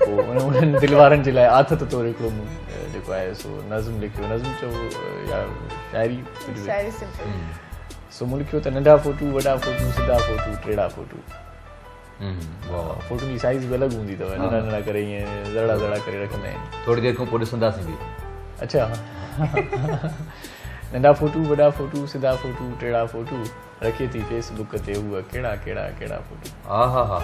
पोइ उन्हनि दिलवारनि जे लाइ आथत तौरु हिकिड़ो जेको आहे सो नज़्म लिखियो, नज़्म चओ या शाइरी सो मूं लिखियो त नंढा फोटू वॾा फोटू सिधा फोटू टेड़ा फोटू। फोटू जी साइज़ बि अलॻि हूंदी अथव, नंढा नंढा करे ईअं ज़ड़ा ज़ड़ा करे रखंदा आहिनि। थोरी देरि खां पोइ ॾिसंदासीं बि। अच्छा नंढा फोटू वॾा फोटू सिधा फोटू टेड़ा फोटू रखे थी फेसबुक ते उहा कहिड़ा कहिड़ा कहिड़ा फोटू। हा हा हा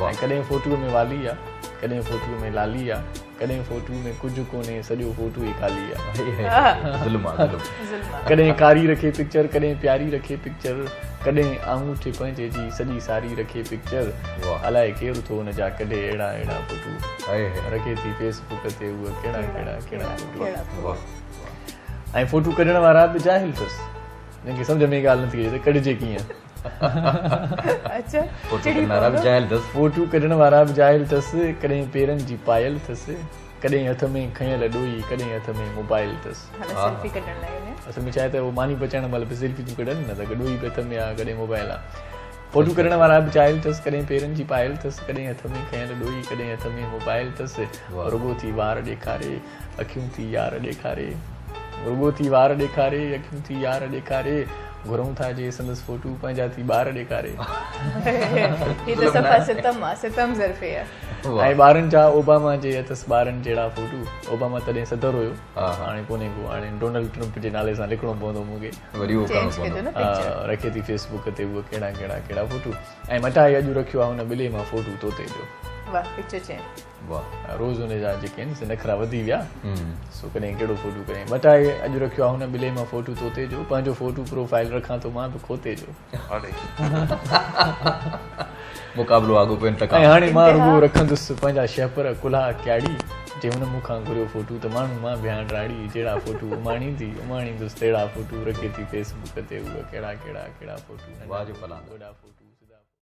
ऐं कॾहिं फोटूअ में वाली आहे, कॾहिं फोटूअ में लाली आहे, कॾहिं फोटू में कुझु कोन्हे सॼो फोटू ई ख़ाली आहे। कॾहिं कारी रखे पिक्चर, कॾहिं प्यारी रखे पिक्चर, कॾहिं आंगूठे पंहिंजे जी सॼी सारी रखे पिक्चर। अलाए केरु थो हुन जा कॾहिं अहिड़ा अहिड़ा फोटू रखे थी फेसबुक ते उहा कहिड़ा कहिड़ा कहिड़ा फोटू। ऐं फोटू कढण वारा बि जाहिल अथसि, जंहिंखे सम्झ में ॻाल्हि नथी अचे त कढिजे कीअं। फोटू कढण वारा बि जाहिल अथसि, कॾहिं पेरनि जी पायल अथसि, कॾहिं हथ में खयल ॾोई, कॾहिं हथ में मोबाइल अथसि। असल में छा आहे त उहो मानी बचाइण महिल बि सेल्फी थियूं कढनि न, त ॾोई बि हथ में आहे, कॾहिं मोबाइल आहे। फोटू कढण वारा बि जाहिल अथसि, कॾहिं पेरनि जी पायल अथसि, कॾहिं हथ में खयल ॾोई, कॾहिं हथ में मोबाइल अथसि। रुॻो थी वार ॾेखारे, अखियूं थी यार ॾेखारे, रुॻो थी वार ॾेखारे, अखियूं थी यार ॾेखारे, घुरूं था जे संदसि फोटू पंहिंजा थी ॿार ॾेखारे। ऐं ॿारनि जा ओबामा जे अथसि ॿारनि जहिड़ा फोटू। ओबामा तॾहिं सदर हुयो, हाणे कोन्हे को, हाणे डोनाल्ड ट्रम्प जे नाले सां लिखिणो पवंदो मूंखे। रखे थी फेसबुक ते उहे कहिड़ा कहिड़ा कहिड़ा फोटू। ऐं मटाए अॼु रखियो आहे हुन ॿिले मां फोटू तोते जो। रोज़ हुनजा जेके आहिनि नखरा वधी विया, सो कॾहिं कहिड़ो फोटू कॾहिं मटाए अॼु रखियो आहे हुन ॿिले मां फोटू तोते जो, पंहिंजो फोटू प्रोफाइल रखां थो मां बि खोते जो। मुक़ाबिलो आगो पेन टका। ऐं हाणे मां रुॻो रखंदुसि पंहिंजा शहपर कुल्हा क्याड़ी, जे हुन मूंखां घुरियो फोटू त माण्हू मां बिहान राड़ी, जहिड़ा फोटू उमाणींदी उमाणींदुसि तहिड़ा फोटू रखे थी फेसबुक ते उहे कहिड़ा कहिड़ा कहिड़ा फोटू। वाह जो फलाना।